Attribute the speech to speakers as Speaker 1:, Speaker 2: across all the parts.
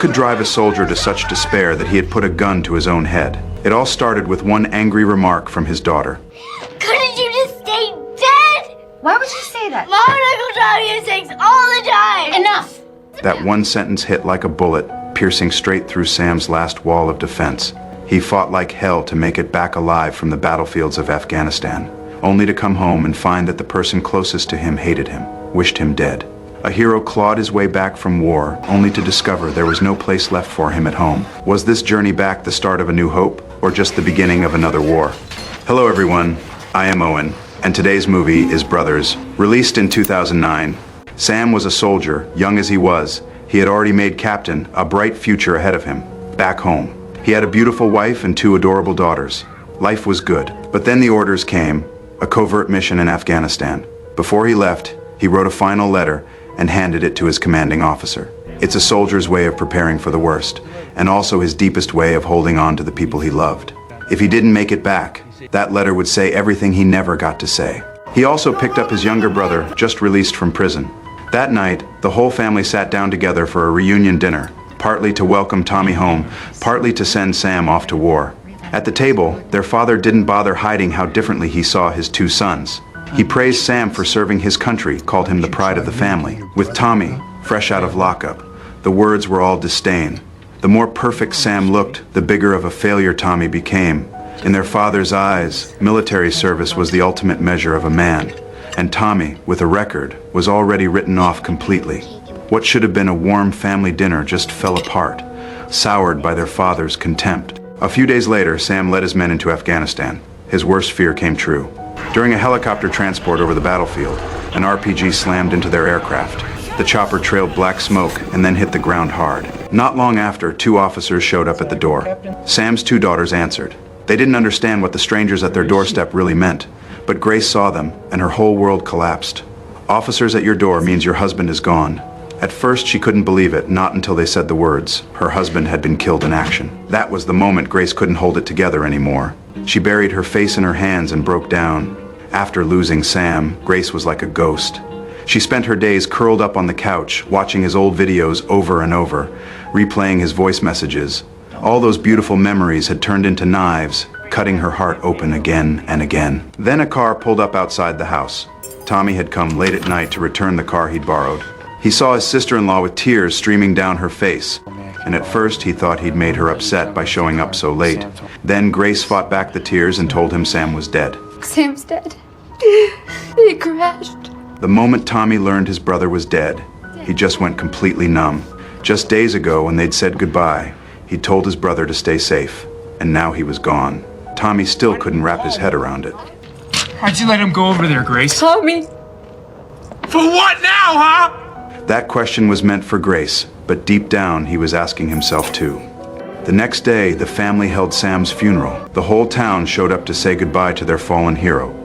Speaker 1: could drive a soldier to such despair that he had put a gun to his own head? It all started with one angry remark from his daughter.
Speaker 2: Couldn't you just stay dead?
Speaker 3: Why would you say that?
Speaker 2: Mom and Uncle Johnny have sex all the time.
Speaker 3: Enough!
Speaker 1: That one sentence hit like a bullet, piercing straight through Sam's last wall of defense. He fought like hell to make it back alive from the battlefields of Afghanistan, only to come home and find that the person closest to him hated him, wished him dead. A hero clawed his way back from war, only to discover there was no place left for him at home. Was this journey back the start of a new hope, or just the beginning of another war? Hello everyone, I am Owen, and today's movie is Brothers. Released in 2009, Sam was a soldier, young as he was. He had already made captain, a bright future ahead of him, back home. He had a beautiful wife and 2 adorable daughters. Life was good, but then the orders came, a covert mission in Afghanistan. Before he left, he wrote a final letter and handed it to his commanding officer. It's a soldier's way of preparing for the worst, and also his deepest way of holding on to the people he loved. If he didn't make it back, that letter would say everything he never got to say. He also picked up his younger brother, just released from prison. That night, the whole family sat down together for a reunion dinner, partly to welcome Tommy home, partly to send Sam off to war. At the table, their father didn't bother hiding how differently he saw his 2 sons. He praised Sam for serving his country, called him the pride of the family. With Tommy, fresh out of lockup, the words were all disdain. The more perfect Sam looked, the bigger of a failure Tommy became. In their father's eyes, military service was the ultimate measure of a man. And Tommy, with a record, was already written off completely. What should have been a warm family dinner just fell apart, soured by their father's contempt. A few days later, Sam led his men into Afghanistan. His worst fear came true. During a helicopter transport over the battlefield, an RPG slammed into their aircraft. The chopper trailed black smoke and then hit the ground hard. Not long after, 2 officers showed up at the door. Sam's 2 daughters answered. They didn't understand what the strangers at their doorstep really meant, but Grace saw them, and her whole world collapsed. Officers at your door means your husband is gone. At first, she couldn't believe it, not until they said the words. Her husband had been killed in action. That was the moment Grace couldn't hold it together anymore. She buried her face in her hands and broke down. After losing Sam, Grace was like a ghost. She spent her days curled up on the couch, watching his old videos over and over, replaying his voice messages. All those beautiful memories had turned into knives, cutting her heart open again and again. Then a car pulled up outside the house. Tommy had come late at night to return the car he'd borrowed. He saw his sister-in-law with tears streaming down her face, and at first he thought he'd made her upset by showing up so late. Then Grace fought back the tears and told him Sam was dead.
Speaker 3: Sam's dead. He crashed.
Speaker 1: The moment Tommy learned his brother was dead, he just went completely numb. Just days ago, when they'd said goodbye, he told his brother to stay safe, and now he was gone. Tommy still couldn't wrap his head around it.
Speaker 4: Why'd you let him go over there, Grace?
Speaker 3: Tommy!
Speaker 4: For what now, huh?
Speaker 1: That question was meant for Grace, but deep down he was asking himself too. The next day, the family held Sam's funeral. The whole town showed up to say goodbye to their fallen hero.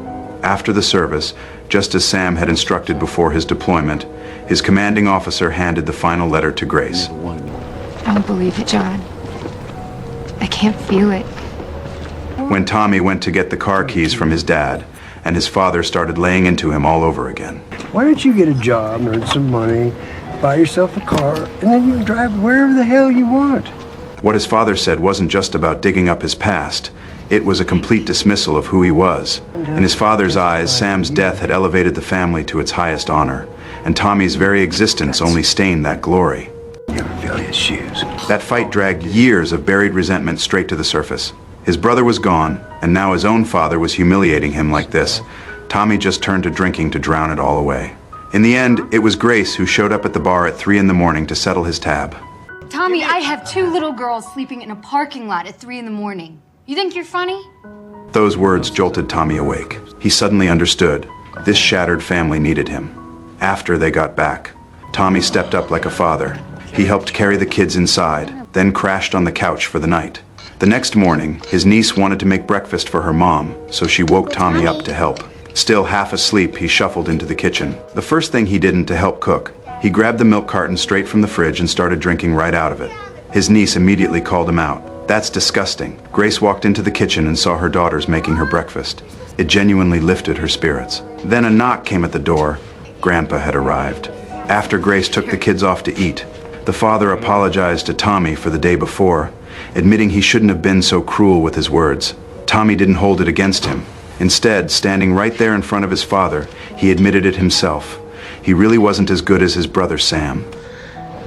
Speaker 1: After the service, just as Sam had instructed before his deployment, his commanding officer handed the final letter to Grace.
Speaker 3: I don't believe it, John. I can't feel it.
Speaker 1: When Tommy went to get the car keys from his dad, and his father started laying into him all over again.
Speaker 5: Why don't you get a job, earn some money, buy yourself a car, and then you can drive wherever the hell you want?
Speaker 1: What his father said wasn't just about digging up his past. It was a complete dismissal of who he was. In his father's eyes, Sam's death had elevated the family to its highest honor, and Tommy's very existence only stained that glory.
Speaker 5: You ever feel his shoes?
Speaker 1: That fight dragged years of buried resentment straight to the surface. His brother was gone, and now his own father was humiliating him like this. Tommy just turned to drinking to drown it all away. In the end, it was Grace who showed up at the bar at 3 in the morning to settle his tab.
Speaker 6: Tommy, I have 2 little girls sleeping in a parking lot at 3 in the morning. You think you're funny?
Speaker 1: Those words jolted Tommy awake. He suddenly understood. This shattered family needed him. After they got back, Tommy stepped up like a father. He helped carry the kids inside, then crashed on the couch for the night. The next morning, his niece wanted to make breakfast for her mom, so she woke Tommy up to help. Still half asleep, he shuffled into the kitchen. The first thing he did to help cook, he grabbed the milk carton straight from the fridge and started drinking right out of it. His niece immediately called him out. "That's disgusting." Grace walked into the kitchen and saw her daughters making her breakfast. It genuinely lifted her spirits. Then a knock came at the door. Grandpa had arrived. After Grace took the kids off to eat, The father apologized to Tommy for the day before, admitting he shouldn't have been so cruel with his words. Tommy didn't hold it against him. Instead, standing right there in front of his father, he admitted it himself. He really wasn't as good as his brother Sam.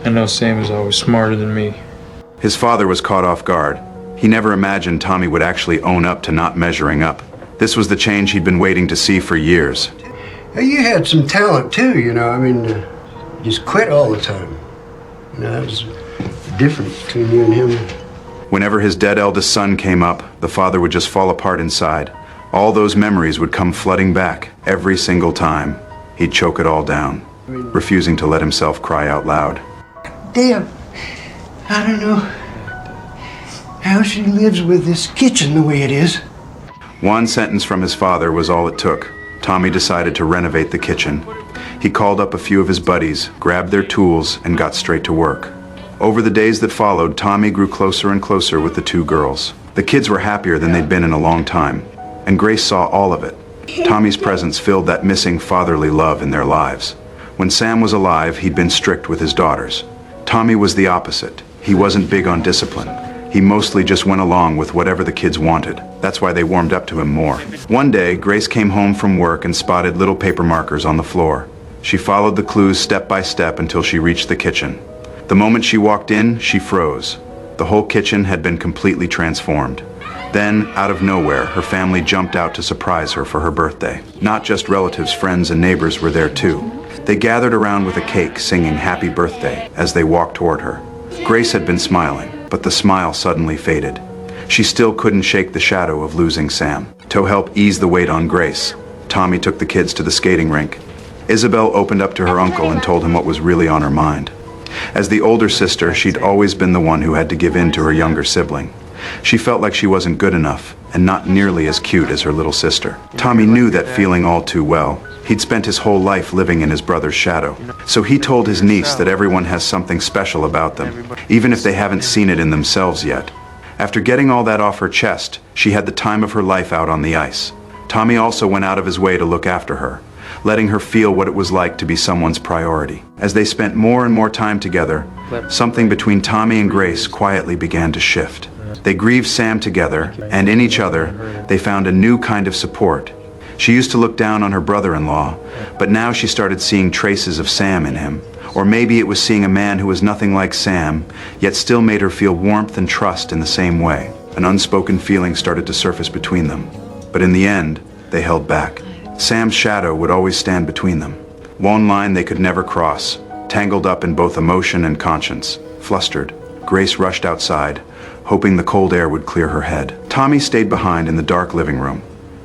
Speaker 7: I know Sam is always smarter than me.
Speaker 1: His father was caught off guard. He never imagined Tommy would actually own up to not measuring up. This was the change he'd been waiting to see for years.
Speaker 5: You had some talent too, you know. I mean, you just quit all the time. You know, that was the difference between you and him.
Speaker 1: Whenever his dead eldest son came up, the father would just fall apart inside. All those memories would come flooding back every single time. He'd choke it all down, refusing to let himself cry out loud.
Speaker 5: Damn, I don't know how she lives with this kitchen the way it is.
Speaker 1: One sentence from his father was all it took. Tommy decided to renovate the kitchen. He called up a few of his buddies, grabbed their tools, and got straight to work. Over the days that followed, Tommy grew closer and closer with the two girls. The kids were happier than they'd been in a long time, and Grace saw all of it. Tommy's presence filled that missing fatherly love in their lives. When Sam was alive, he'd been strict with his daughters. Tommy was the opposite. He wasn't big on discipline. He mostly just went along with whatever the kids wanted. That's why they warmed up to him more. One day, Grace came home from work and spotted little paper markers on the floor. She followed the clues step by step until she reached the kitchen. The moment she walked in, she froze. The whole kitchen had been completely transformed. Then, out of nowhere, her family jumped out to surprise her for her birthday. Not just relatives, friends, and neighbors were there too. They gathered around with a cake, singing happy birthday as they walked toward her. Grace had been smiling, but the smile suddenly faded. She still couldn't shake the shadow of losing Sam. To help ease the weight on Grace, Tommy took the kids to the skating rink. Isabel opened up to her uncle and told him what was really on her mind. As the older sister, she'd always been the one who had to give in to her younger sibling. She felt like she wasn't good enough and not nearly as cute as her little sister. Tommy knew that feeling all too well. He'd spent his whole life living in his brother's shadow. So he told his niece that everyone has something special about them, even if they haven't seen it in themselves yet. After getting all that off her chest, she had the time of her life out on the ice. Tommy also went out of his way to look after her, letting her feel what it was like to be someone's priority. As they spent more and more time together, something between Tommy and Grace quietly began to shift. They grieved Sam together, and in each other, they found a new kind of support. She used to look down on her brother-in-law, but now she started seeing traces of Sam in him. Or maybe it was seeing a man who was nothing like Sam, yet still made her feel warmth and trust in the same way. An unspoken feeling started to surface between them. But in the end, they held back. Sam's shadow would always stand between them. One line they could never cross, tangled up in both emotion and conscience. Flustered, Grace rushed outside, hoping the cold air would clear her head. Tommy stayed behind in the dark living room,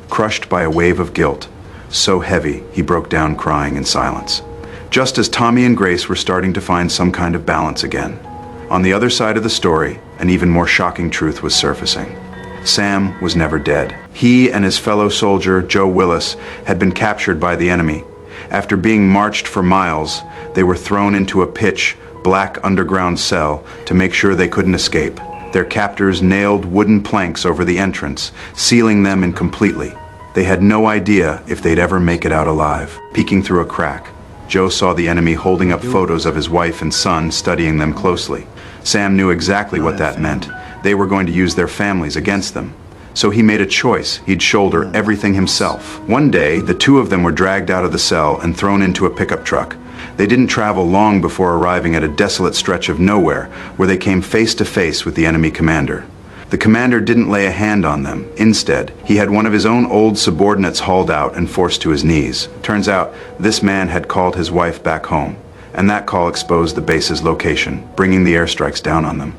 Speaker 1: crushed by a wave of guilt, so heavy he broke down crying in silence. Just as Tommy and Grace were starting to find some kind of balance again, on the other side of the story, an even more shocking truth was surfacing. Sam was never dead. He and his fellow soldier, Joe Willis, had been captured by the enemy. After being marched for miles, they were thrown into a pitch, black underground cell to make sure they couldn't escape. Their captors nailed wooden planks over the entrance, sealing them in completely. They had no idea if they'd ever make it out alive. Peeking through a crack, Joe saw the enemy holding up photos of his wife and son, studying them closely. Sam knew exactly what that meant. They were going to use their families against them. So he made a choice. He'd shoulder everything himself. One day, the two of them were dragged out of the cell and thrown into a pickup truck. They didn't travel long before arriving at a desolate stretch of nowhere, where they came face to face with the enemy commander. The commander didn't lay a hand on them. Instead, he had one of his own old subordinates hauled out and forced to his knees. Turns out, this man had called his wife back home, and that call exposed the base's location, bringing the airstrikes down on them.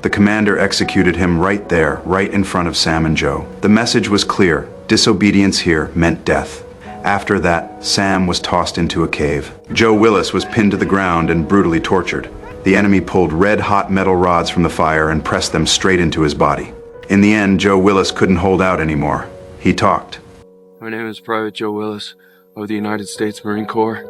Speaker 1: The commander executed him right there, right in front of Sam and Joe. The message was clear. Disobedience here meant death. After that, Sam was tossed into a cave. Joe Willis was pinned to the ground and brutally tortured. The enemy pulled red-hot metal rods from the fire and pressed them straight into his body. In the end, Joe Willis couldn't hold out anymore. He talked.
Speaker 7: My name is Private Joe Willis of the United States Marine Corps.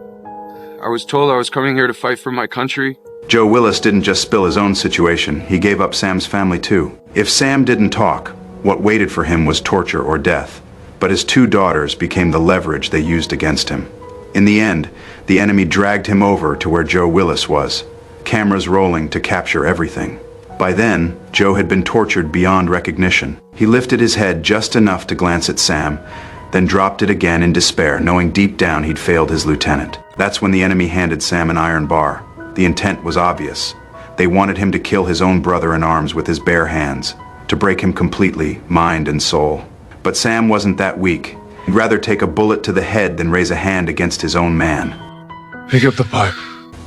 Speaker 7: I was told I was coming here to fight for my country.
Speaker 1: Joe Willis didn't just spill his own situation, he gave up Sam's family too. If Sam didn't talk, what waited for him was torture or death. But his two daughters became the leverage they used against him. In the end, the enemy dragged him over to where Joe Willis was. cameras rolling to capture everything. By then, Joe had been tortured beyond recognition. He lifted his head just enough to glance at Sam, then dropped it again in despair, knowing deep down he'd failed his lieutenant. That's when the enemy handed Sam an iron bar. The intent was obvious. They wanted him to kill his own brother in arms with his bare hands, to break him completely, mind and soul. But Sam wasn't that weak. He'd rather take a bullet to the head than raise a hand against his own man.
Speaker 7: Pick up the pipe.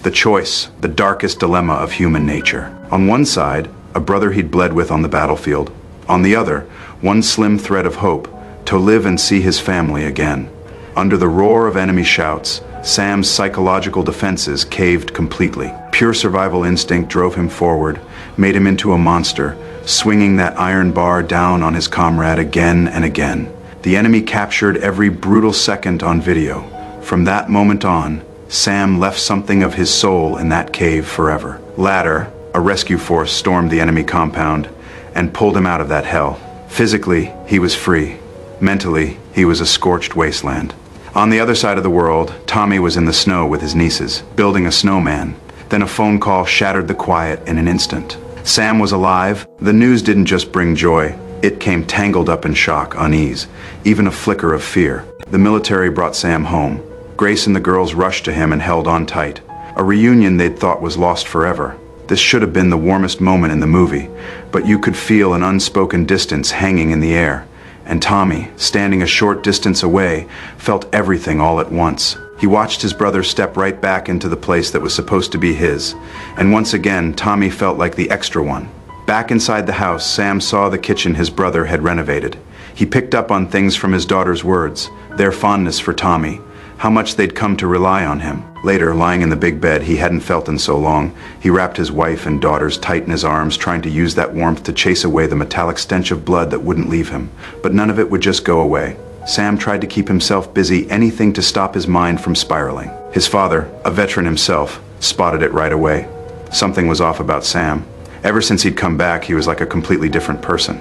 Speaker 1: The choice, the darkest dilemma of human nature. On one side, a brother he'd bled with on the battlefield. On the other, one slim thread of hope, to live and see his family again. Under the roar of enemy shouts, Sam's psychological defenses caved completely. Pure survival instinct drove him forward, made him into a monster, swinging that iron bar down on his comrade again and again. The enemy captured every brutal second on video. From that moment on, Sam left something of his soul in that cave forever. Later, a rescue force stormed the enemy compound and pulled him out of that hell. Physically, he was free. Mentally, he was a scorched wasteland. On the other side of the world, Tommy was in the snow with his nieces, building a snowman. Then a phone call shattered the quiet in an instant. Sam was alive. The news didn't just bring joy. It came tangled up in shock, unease, even a flicker of fear. The military brought Sam home. Grace and the girls rushed to him and held on tight. A reunion they'd thought was lost forever. This should have been the warmest moment in the movie, but you could feel an unspoken distance hanging in the air. And Tommy, standing a short distance away, felt everything all at once. He watched his brother step right back into the place that was supposed to be his. And once again, Tommy felt like the extra one. Back inside the house, Sam saw the kitchen his brother had renovated. He picked up on things from his daughter's words, their fondness for Tommy, how much they'd come to rely on him. Later, lying in the big bed he hadn't felt in so long, he wrapped his wife and daughters tight in his arms, trying to use that warmth to chase away the metallic stench of blood that wouldn't leave him. But none of it would just go away. Sam tried to keep himself busy, anything to stop his mind from spiraling. His father, a veteran himself, spotted it right away. Something was off about Sam. Ever since he'd come back, he was like a completely different person.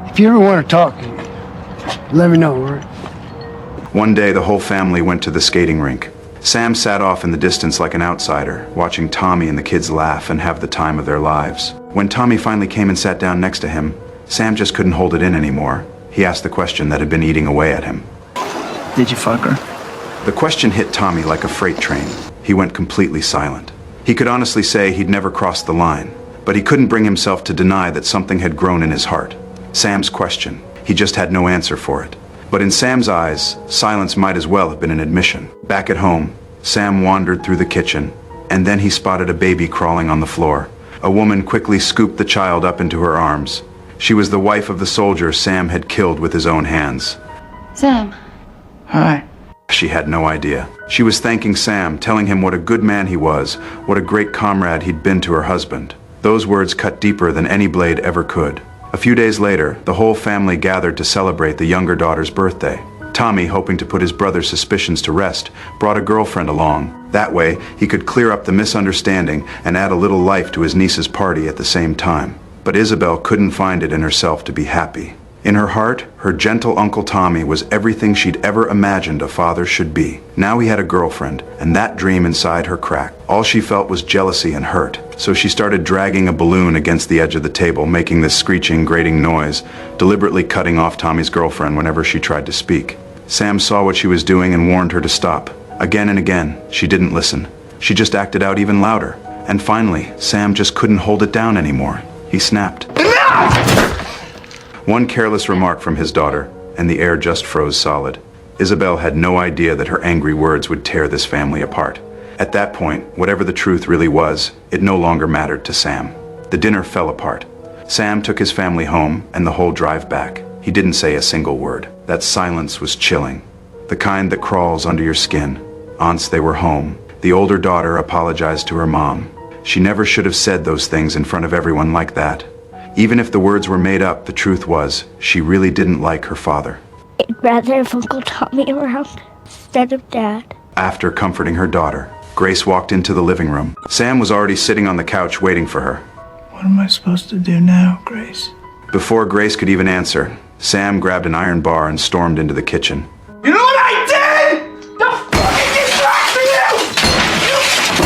Speaker 5: If you ever want to talk, let me know, all right?
Speaker 1: One day, the whole family went to the skating rink. Sam sat off in the distance like an outsider, watching Tommy and the kids laugh and have the time of their lives. When Tommy finally came and sat down next to him, Sam just couldn't hold it in anymore. He asked the question that had been eating away at him.
Speaker 8: Did you fuck her?
Speaker 1: The question hit Tommy like a freight train. He went completely silent. He could honestly say he'd never crossed the line, but he couldn't bring himself to deny that something had grown in his heart. Sam's question. He just had no answer for it. But in Sam's eyes, silence might as well have been an admission. Back at home, Sam wandered through the kitchen, and then he spotted a baby crawling on the floor. A woman quickly scooped the child up into her arms. She was the wife of the soldier Sam had killed with his own hands.
Speaker 3: Sam.
Speaker 8: Hi.
Speaker 1: She had no idea. She was thanking Sam, telling him what a good man he was, what a great comrade he'd been to her husband. Those words cut deeper than any blade ever could. A few days later, the whole family gathered to celebrate the younger daughter's birthday. Tommy, hoping to put his brother's suspicions to rest, brought a girlfriend along. That way, he could clear up the misunderstanding and add a little life to his niece's party at the same time. But Isabel couldn't find it in herself to be happy. In her heart, her gentle Uncle Tommy was everything she'd ever imagined a father should be. Now he had a girlfriend, and that dream inside her cracked. All she felt was jealousy and hurt. So she started dragging a balloon against the edge of the table, making this screeching, grating noise, deliberately cutting off Tommy's girlfriend whenever she tried to speak. Sam saw what she was doing and warned her to stop. Again and again, she didn't listen. She just acted out even louder. And finally, Sam just couldn't hold it down anymore. He snapped. One careless remark from his daughter, and the air just froze solid. Isabel had no idea that her angry words would tear this family apart. At that point, whatever the truth really was, it no longer mattered to Sam. The dinner fell apart. Sam took his family home, and the whole drive back. He didn't say a single word. That silence was chilling. The kind that crawls under your skin. Once they were home. The older daughter apologized to her mom. She never should have said those things in front of everyone like that. Even if the words were made up, the truth was, she really didn't like her father.
Speaker 2: I'd rather have Uncle Tommy around instead of Dad.
Speaker 1: After comforting her daughter, Grace walked into the living room. Sam was already sitting on the couch waiting for her.
Speaker 8: What am I supposed to do now, Grace?
Speaker 1: Before Grace could even answer, Sam grabbed an iron bar and stormed into the kitchen.
Speaker 4: You know what I did? The fucking distract for you! You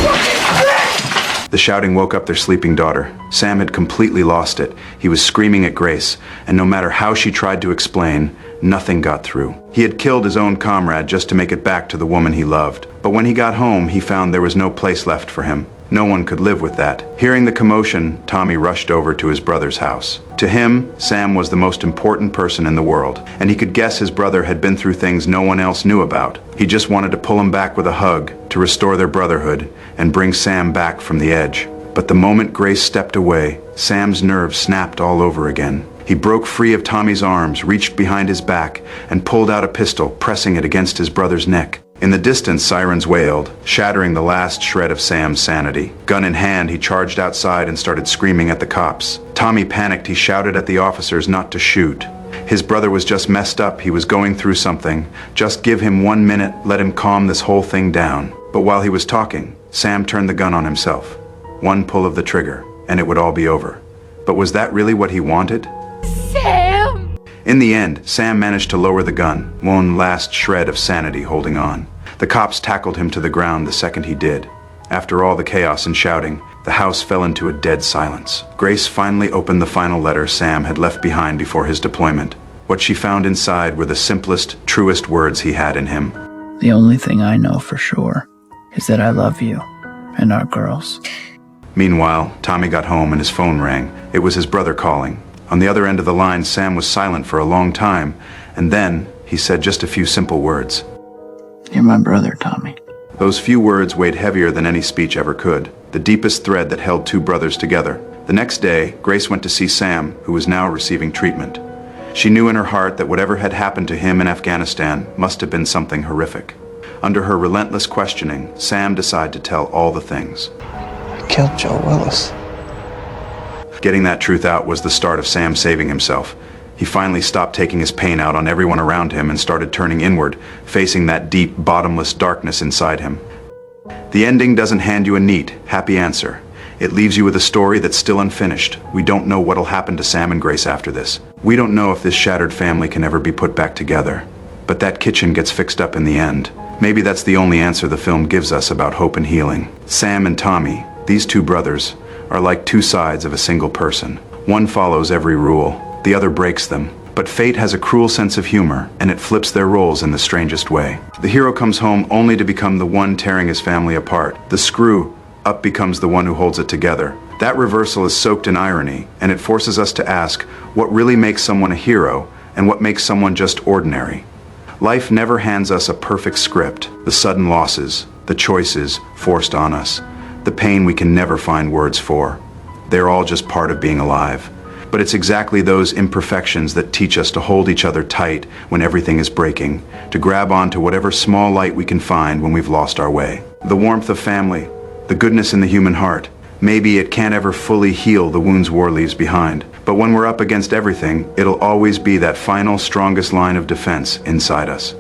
Speaker 4: fucking bitch!
Speaker 1: The shouting woke up their sleeping daughter. Sam had completely lost it. He was screaming at Grace, and no matter how she tried to explain, nothing got through. He had killed his own comrade just to make it back to the woman he loved. But when he got home, he found there was no place left for him. No one could live with that. Hearing the commotion, Tommy rushed over to his brother's house. To him, Sam was the most important person in the world, and he could guess his brother had been through things no one else knew about. He just wanted to pull him back with a hug, to restore their brotherhood, and bring Sam back from the edge. But the moment Grace stepped away, Sam's nerves snapped all over again. He broke free of Tommy's arms, reached behind his back, and pulled out a pistol, pressing it against his brother's neck. In the distance, sirens wailed, shattering the last shred of Sam's sanity. Gun in hand, he charged outside and started screaming at the cops. Tommy panicked. He shouted at the officers not to shoot. His brother was just messed up. He was going through something. Just give him 1 minute, let him calm this whole thing down. But while he was talking, Sam turned the gun on himself. One pull of the trigger, and it would all be over. But was that really what he wanted?
Speaker 3: Sam!
Speaker 1: In the end, Sam managed to lower the gun, one last shred of sanity holding on. The cops tackled him to the ground the second he did. After all the chaos and shouting, the house fell into a dead silence. Grace finally opened the final letter Sam had left behind before his deployment. What she found inside were the simplest, truest words he had in him.
Speaker 8: The only thing I know for sure is that I love you and our girls.
Speaker 1: Meanwhile, Tommy got home and his phone rang. It was his brother calling. On the other end of the line, Sam was silent for a long time, and then he said just a few simple words.
Speaker 8: You're my brother, Tommy.
Speaker 1: Those few words weighed heavier than any speech ever could, the deepest thread that held two brothers together. The next day, Grace went to see Sam, who was now receiving treatment. She knew in her heart that whatever had happened to him in Afghanistan must have been something horrific. Under her relentless questioning, Sam decided to tell all the things.
Speaker 8: I killed Joe Willis.
Speaker 1: Getting that truth out was the start of Sam saving himself. He finally stopped taking his pain out on everyone around him and started turning inward, facing that deep, bottomless darkness inside him. The ending doesn't hand you a neat, happy answer. It leaves you with a story that's still unfinished. We don't know what'll happen to Sam and Grace after this. We don't know if this shattered family can ever be put back together. But that kitchen gets fixed up in the end. Maybe that's the only answer the film gives us about hope and healing. Sam and Tommy, these two brothers, are like two sides of a single person. One follows every rule, the other breaks them. But fate has a cruel sense of humor, and it flips their roles in the strangest way. The hero comes home only to become the one tearing his family apart. The screw up becomes the one who holds it together. That reversal is soaked in irony, and it forces us to ask what really makes someone a hero and what makes someone just ordinary. Life never hands us a perfect script. The sudden losses, the choices forced on us, the pain we can never find words for. They're all just part of being alive. But it's exactly those imperfections that teach us to hold each other tight when everything is breaking, to grab onto whatever small light we can find when we've lost our way. The warmth of family, the goodness in the human heart. Maybe it can't ever fully heal the wounds war leaves behind, but when we're up against everything, it'll always be that final, strongest line of defense inside us.